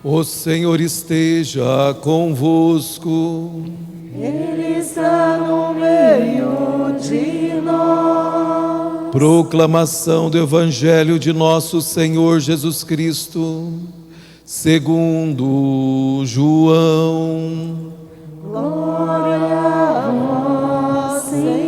O Senhor esteja convosco. Ele está no meio de nós. Proclamação do Evangelho de nosso Senhor Jesus Cristo, segundo João. Glória a vós, Senhor.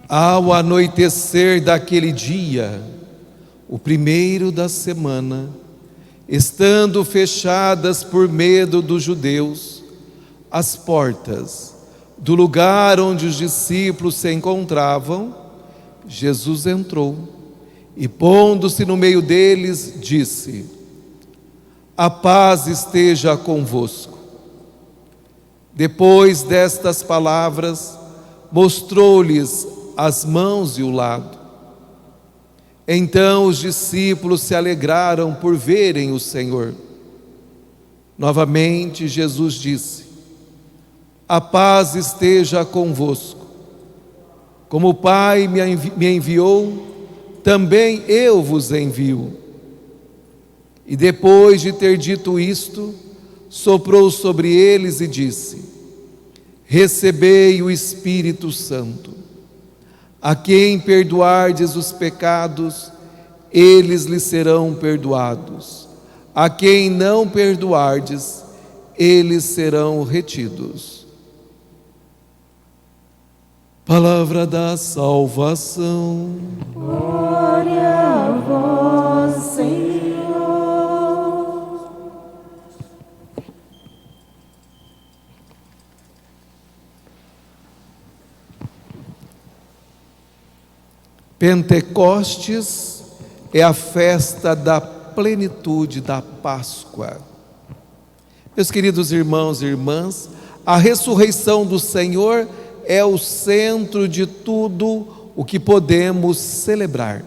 Ao anoitecer daquele dia, o primeiro da semana, estando fechadas por medo dos judeus as portas do lugar onde os discípulos se encontravam, Jesus entrou e, pondo-se no meio deles, disse: a paz esteja convosco. Depois destas palavras, mostrou-lhes as mãos e o lado. Então os discípulos se alegraram por verem o Senhor. Novamente Jesus disse: a paz esteja convosco. Como o Pai me enviou, também eu vos envio. E depois de ter dito isto, soprou sobre eles e disse: recebei o Espírito Santo. A quem perdoardes os pecados, eles lhes serão perdoados. A quem não perdoardes, eles serão retidos. Palavra da salvação. Glória a vós, Senhor. Pentecostes é a festa da plenitude da Páscoa. Meus queridos irmãos e irmãs, a ressurreição do Senhor é o centro de tudo o que podemos celebrar.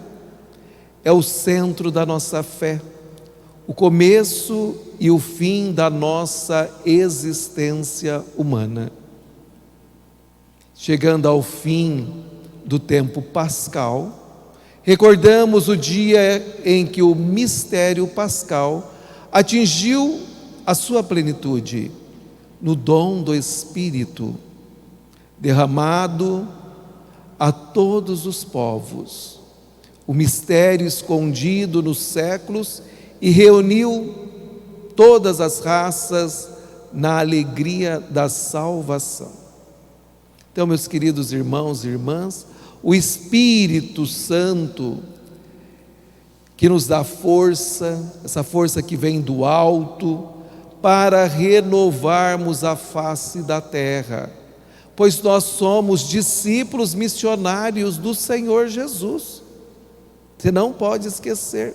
É o centro da nossa fé, o começo e o fim da nossa existência humana. Chegando ao fim do tempo pascal, recordamos o dia em que o mistério pascal atingiu a sua plenitude no dom do Espírito, derramado a todos os povos, o mistério escondido nos séculos e reuniu todas as raças na alegria da salvação. Então, meus queridos irmãos e irmãs, o Espírito Santo, que nos dá força, essa força que vem do alto, para renovarmos a face da terra, pois nós somos discípulos missionários do Senhor Jesus. Você não pode esquecer,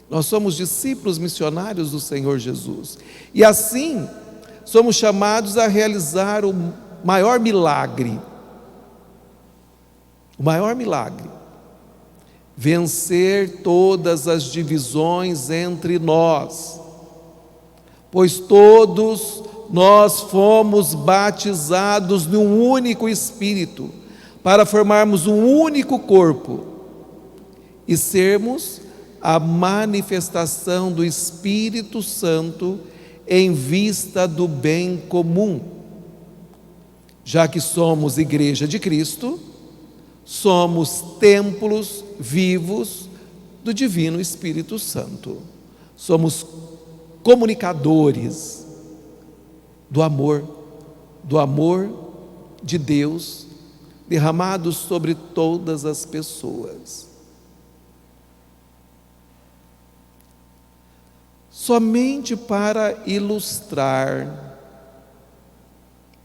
nós somos discípulos missionários do Senhor Jesus, e assim somos chamados a realizar o maior milagre, vencer todas as divisões entre nós, pois todos nós fomos batizados num único Espírito, para formarmos um único corpo e sermos a manifestação do Espírito Santo em vista do bem comum. Já que somos Igreja de Cristo, somos templos vivos do Divino Espírito Santo. Somos comunicadores do amor de Deus derramado sobre todas as pessoas. Somente para ilustrar,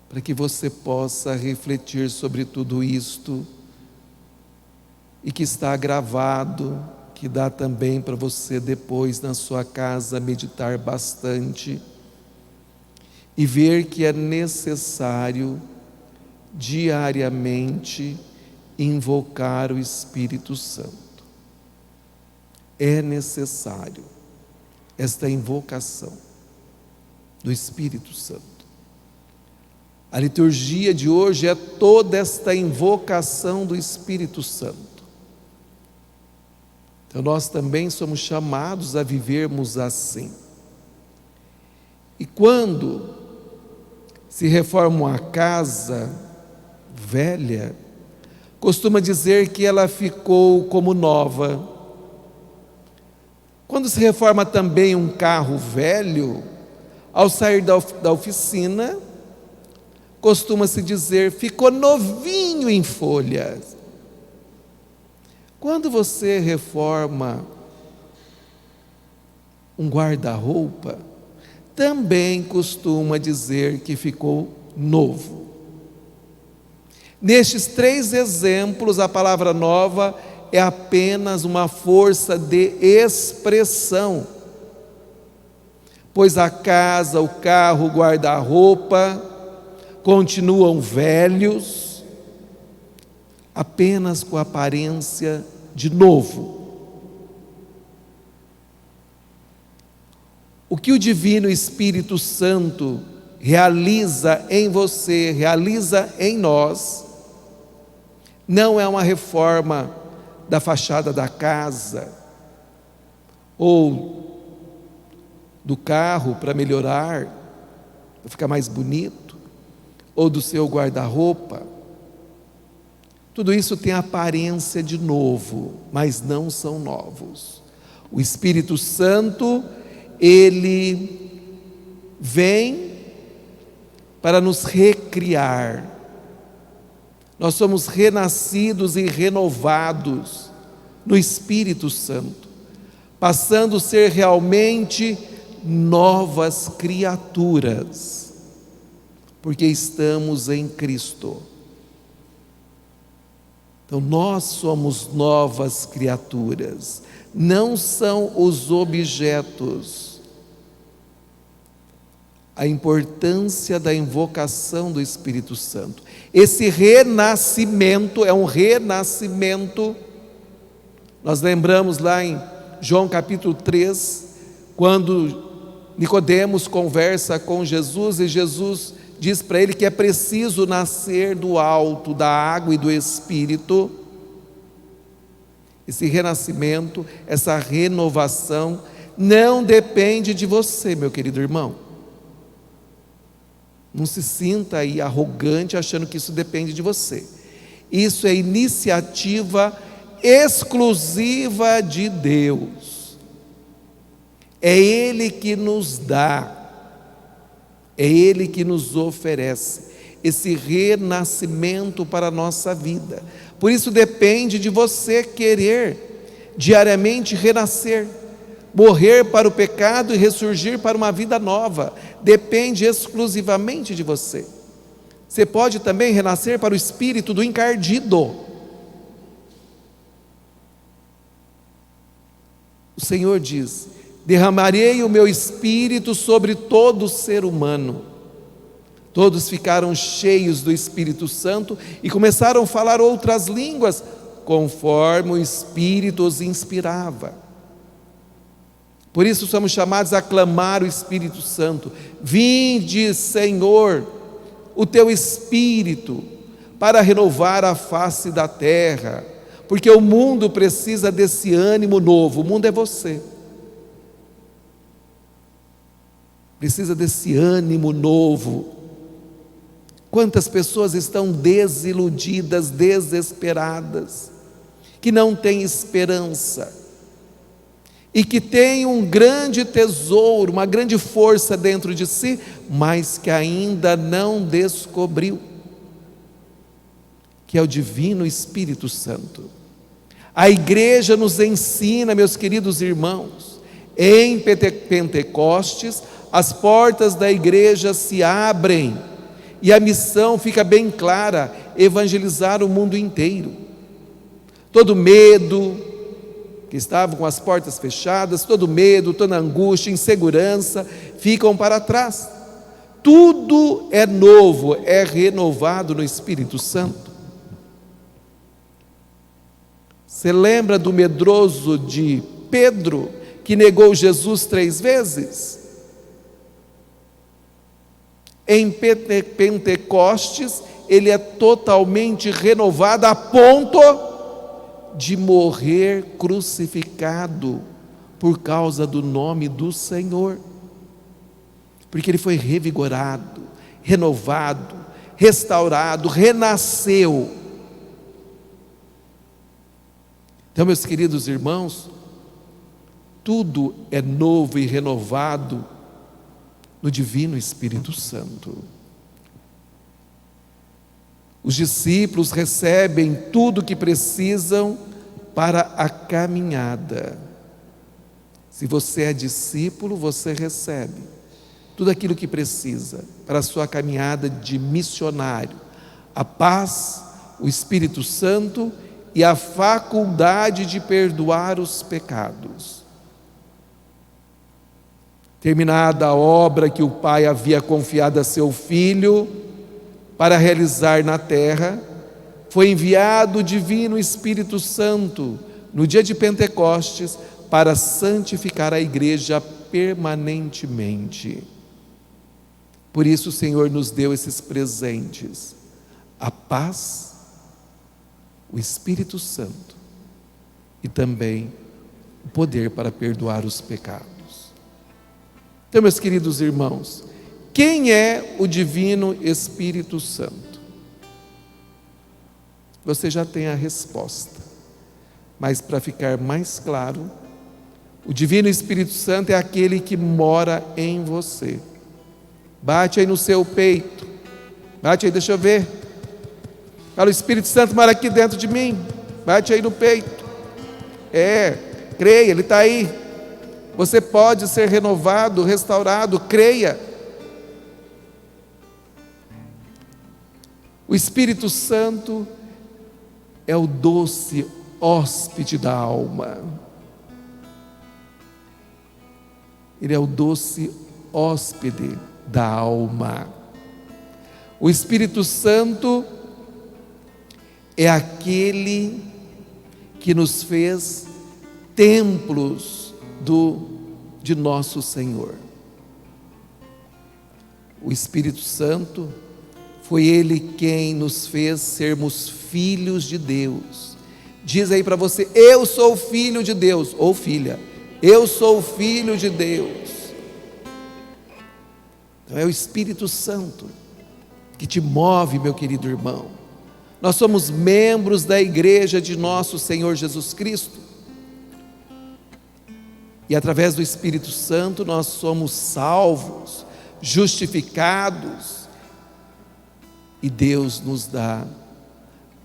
para que você possa refletir sobre tudo isto, e que está gravado, que dá também para você depois na sua casa meditar bastante, e ver que é necessário diariamente invocar o Espírito Santo. É necessário esta invocação do Espírito Santo. A liturgia de hoje é toda esta invocação do Espírito Santo. Então nós também somos chamados a vivermos assim. E quando se reforma uma casa velha, costuma dizer que ela ficou como nova. Quando se reforma também um carro velho, ao sair da oficina, costuma-se dizer, ficou novinho em folhas. Quando você reforma um guarda-roupa, também costuma dizer que ficou novo. Nestes 3 exemplos, a palavra nova é apenas uma força de expressão, pois a casa, o carro, o guarda-roupa continuam velhos, apenas com aparência de novo. O que o Divino Espírito Santo realiza em você, realiza em nós, não é uma reforma da fachada da casa, ou do carro para melhorar, para ficar mais bonito, ou do seu guarda-roupa. Tudo isso tem aparência de novo, mas não são novos. O Espírito Santo, ele vem para nos recriar. Nós somos renascidos e renovados no Espírito Santo, passando a ser realmente novas criaturas, porque estamos em Cristo. Então nós somos novas criaturas, não são os objetos. A importância da invocação do Espírito Santo. Esse renascimento é um renascimento. Nós lembramos lá em João capítulo 3, quando Nicodemos conversa com Jesus e Jesus diz para ele que é preciso nascer do alto, da água e do Espírito. Esse renascimento, essa renovação não depende de você, meu querido irmão. Não se sinta aí arrogante achando que isso depende de você. Isso é iniciativa exclusiva de Deus. É Ele que nos dá, é Ele que nos oferece esse renascimento para a nossa vida. Por isso depende de você querer diariamente renascer, morrer para o pecado e ressurgir para uma vida nova. Depende exclusivamente de você. Você pode também renascer para o espírito do encardido. O Senhor diz: derramarei o meu espírito sobre todo ser humano. Todos ficaram cheios do Espírito Santo e começaram a falar outras línguas, conforme o Espírito os inspirava. Por isso somos chamados a clamar o Espírito Santo: vinde, Senhor, o teu Espírito, para renovar a face da terra, porque o mundo precisa desse ânimo novo. O mundo é você. Precisa desse ânimo novo. Quantas pessoas estão desiludidas, desesperadas, que não têm esperança, e que têm um grande tesouro, uma grande força dentro de si, mas que ainda não descobriu, que é o Divino Espírito Santo. A igreja nos ensina, meus queridos irmãos, em Pentecostes, as portas da igreja se abrem, e a missão fica bem clara: evangelizar o mundo inteiro. Todo medo, que estavam com as portas fechadas, todo medo, toda angústia, insegurança, ficam para trás. Tudo é novo, é renovado no Espírito Santo. Você lembra do medroso de Pedro, que negou Jesus 3 vezes? Em Pentecostes, ele é totalmente renovado a ponto de morrer crucificado por causa do nome do Senhor. Porque ele foi revigorado, renovado, restaurado, renasceu. Então, meus queridos irmãos, tudo é novo e renovado no Divino Espírito Santo. Os discípulos recebem tudo o que precisam para a caminhada. Se você é discípulo, você recebe tudo aquilo que precisa para a sua caminhada de missionário: a paz, o Espírito Santo e a faculdade de perdoar os pecados. Terminada a obra que o Pai havia confiado a seu Filho para realizar na terra, foi enviado o Divino Espírito Santo no dia de Pentecostes para santificar a igreja permanentemente. Por isso o Senhor nos deu esses presentes: a paz, o Espírito Santo e também o poder para perdoar os pecados. Então, meus queridos irmãos, quem é o Divino Espírito Santo? Você já tem a resposta, mas para ficar mais claro, o Divino Espírito Santo é aquele que mora em você. Bate aí no seu peito, bate aí, deixa eu ver. Fala: o Espírito Santo mora aqui dentro de mim. Bate aí no peito. Creia, ele está aí. Você pode ser renovado, restaurado, creia. O Espírito Santo é o doce hóspede da alma. Ele é o doce hóspede da alma. O Espírito Santo é aquele que nos fez templos de nosso Senhor. O Espírito Santo foi Ele quem nos fez sermos filhos de Deus. Diz aí para você: eu sou filho de Deus, ou filha, eu sou filho de Deus. Então é o Espírito Santo que te move, meu querido irmão. Nós somos membros da igreja de nosso Senhor Jesus Cristo. E através do Espírito Santo nós somos salvos, justificados, e Deus nos dá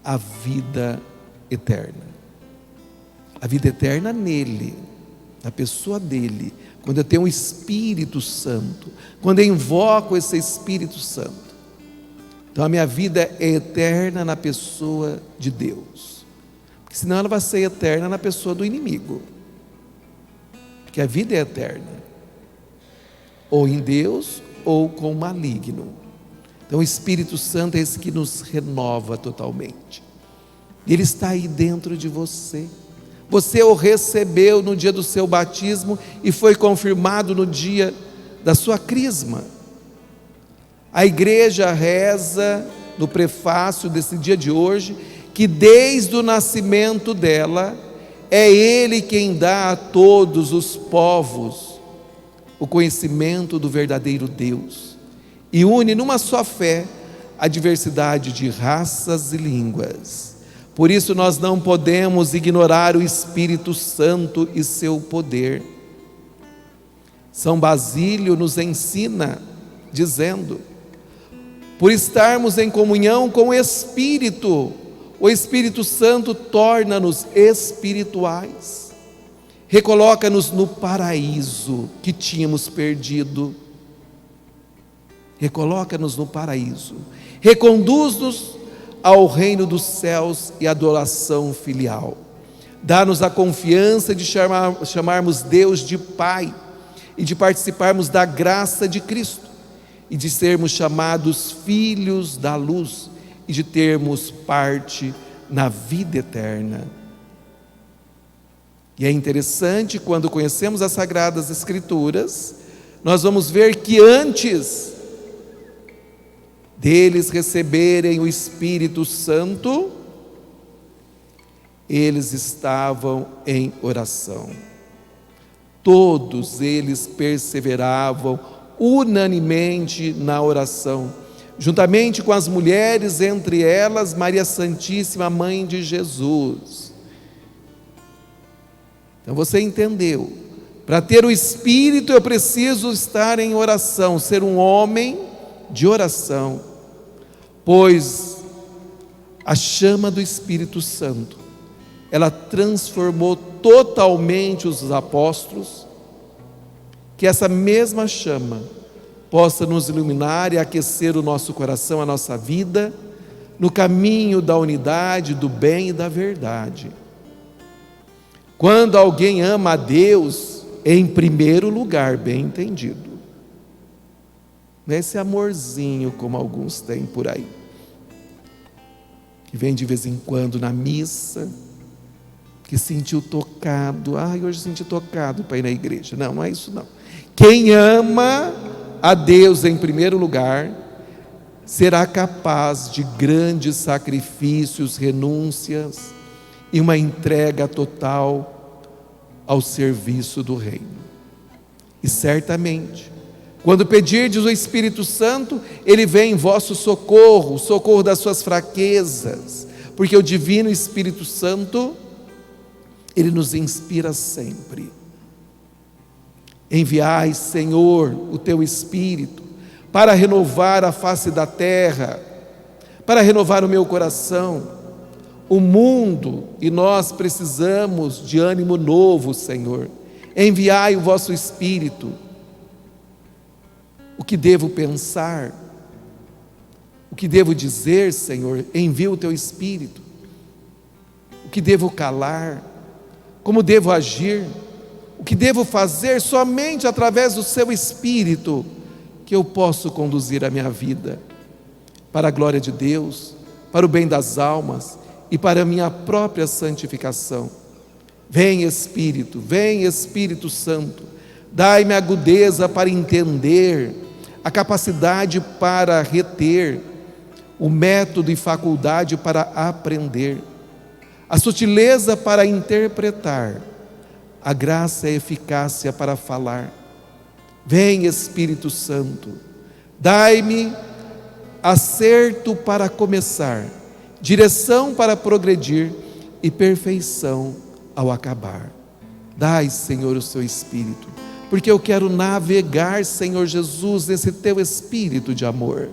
a vida eterna. A vida eterna nele, na pessoa dele. Quando eu tenho o Espírito Santo, quando eu invoco esse Espírito Santo, então a minha vida é eterna na pessoa de Deus. Porque senão ela vai ser eterna na pessoa do inimigo. Porque a vida é eterna, ou em Deus, ou com o maligno. Então o Espírito Santo é esse que nos renova totalmente. Ele está aí dentro de você. Você o recebeu no dia do seu batismo e foi confirmado no dia da sua crisma. A igreja reza no prefácio desse dia de hoje que desde o nascimento dela é Ele quem dá a todos os povos o conhecimento do verdadeiro Deus e une numa só fé a diversidade de raças e línguas. Por isso nós não podemos ignorar o Espírito Santo e seu poder. São Basílio nos ensina, dizendo: por estarmos em comunhão com o Espírito Santo torna-nos espirituais, recoloca-nos no paraíso que tínhamos perdido, recoloca-nos no paraíso, reconduz-nos ao reino dos céus e adoração filial, dá-nos a confiança de chamarmos Deus de Pai e de participarmos da graça de Cristo e de sermos chamados filhos da luz e de termos parte na vida eterna. E é interessante, quando conhecemos as Sagradas Escrituras, nós vamos ver que antes deles receberem o Espírito Santo, eles estavam em oração. Todos eles perseveravam unanimemente na oração, juntamente com as mulheres, entre elas Maria Santíssima, Mãe de Jesus. Então você entendeu, para ter o Espírito eu preciso estar em oração, ser um homem de oração, pois a chama do Espírito Santo, ela transformou totalmente os apóstolos. Que essa mesma chama possa nos iluminar e aquecer o nosso coração, a nossa vida, no caminho da unidade, do bem e da verdade. Quando alguém ama a Deus, em primeiro lugar, bem entendido, não é esse amorzinho como alguns têm por aí, que vem de vez em quando na missa, que sentiu tocado, hoje senti tocado para ir na igreja. Não, não é isso não. Quem ama a Deus em primeiro lugar, será capaz de grandes sacrifícios, renúncias e uma entrega total ao serviço do reino. E certamente, quando pedirdes o Espírito Santo, ele vem em vosso socorro, o socorro das suas fraquezas, porque o divino Espírito Santo, ele nos inspira sempre. Enviai, Senhor, o teu Espírito, para renovar a face da terra, para renovar o meu coração. O mundo e nós precisamos de ânimo novo, Senhor. Enviai o vosso Espírito. O que devo pensar? O que devo dizer, Senhor? Envia o teu Espírito. O que devo calar? Como devo agir? O que devo fazer? Somente através do seu Espírito que eu posso conduzir a minha vida para a glória de Deus, para o bem das almas e para a minha própria santificação. Vem Espírito Santo, dai-me agudeza para entender, a capacidade para reter, o método e faculdade para aprender, a sutileza para interpretar, a graça e a eficácia para falar. Vem Espírito Santo, dai-me acerto para começar, direção para progredir e perfeição ao acabar. Dai, Senhor, o seu Espírito, porque eu quero navegar, Senhor Jesus, nesse teu Espírito de amor.